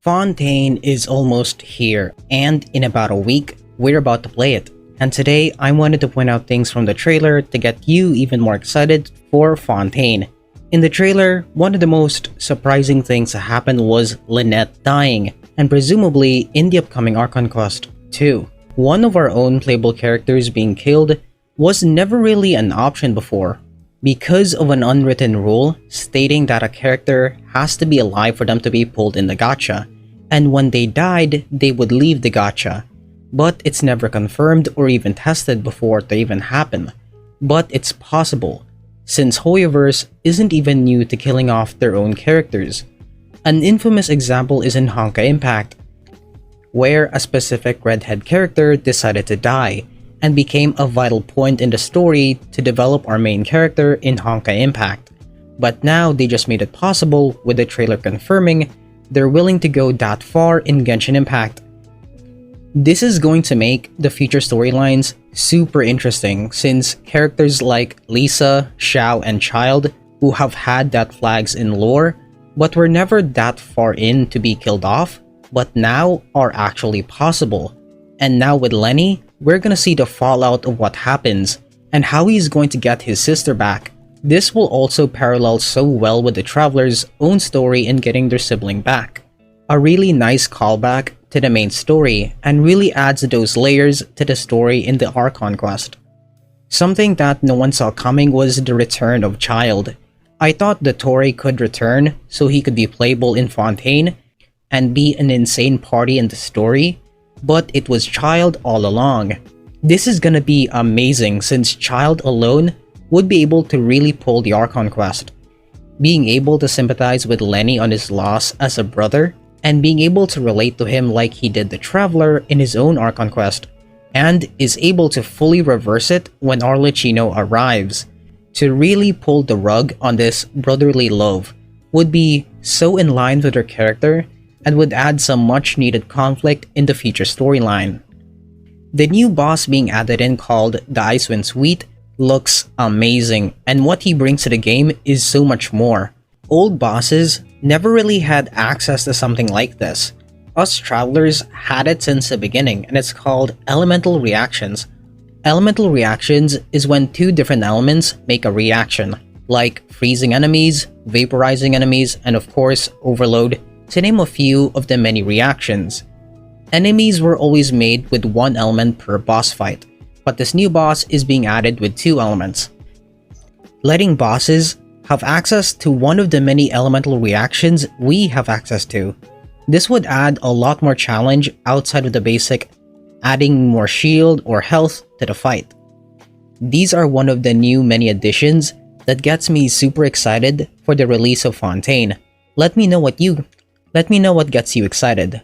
Fontaine is almost here, and in about a week, we're about to play it. And today, I wanted to point out things from the trailer to get you even more excited for Fontaine. In the trailer, one of the most surprising things that happened was Lynette dying, and presumably in the upcoming Archon Quest 2. One of our own playable characters being killed was never really an option before, because of an unwritten rule stating that a character has to be alive for them to be pulled in the gacha, and when they died, they would leave the gacha. But it's never confirmed or even tested before it even happen. But it's possible, since Hoyoverse isn't even new to killing off their own characters. An infamous example is in Honkai Impact, where a specific redhead character decided to die, and became a vital point in the story to develop our main character in Honkai Impact. But now they just made it possible with the trailer confirming they're willing to go that far in Genshin Impact. This is going to make the future storylines super interesting, since characters like Lisa, Xiao, and Childe, who have had that flags in lore, but were never that far in to be killed off, but now are actually possible. And now with Lyney, we're gonna see the fallout of what happens, and how he's going to get his sister back. This will also parallel so well with the Traveler's own story in getting their sibling back. A really nice callback to the main story, and really adds those layers to the story in the Archon Quest. Something that no one saw coming was the return of Childe. I thought the Tori could return so he could be playable in Fontaine and be an insane party in the story, but it was Childe all along. This is gonna be amazing, since Childe alone would be able to really pull the Archon Quest. Being able to sympathize with Lyney on his loss as a brother, and being able to relate to him like he did the Traveler in his own Archon Quest, and is able to fully reverse it when Arlecchino arrives. To really pull the rug on this brotherly love would be so in line with her character, and would add some much needed conflict in the future storyline. The new boss being added in, called the Icewind Sweet, looks amazing, and what he brings to the game is so much more. Old bosses never really had access to something like this. Us Travelers had it since the beginning, and it's called Elemental Reactions. Elemental Reactions is when two different elements make a reaction, like freezing enemies, vaporizing enemies, and of course Overload, to name a few of the many reactions. Enemies were always made with one element per boss fight, but this new boss is being added with two elements, letting bosses have access to one of the many elemental reactions we have access to. This would add a lot more challenge outside of the basic adding more shield or health to the fight. These are one of the new many additions that gets me super excited for the release of Fontaine. Let me know what gets you excited.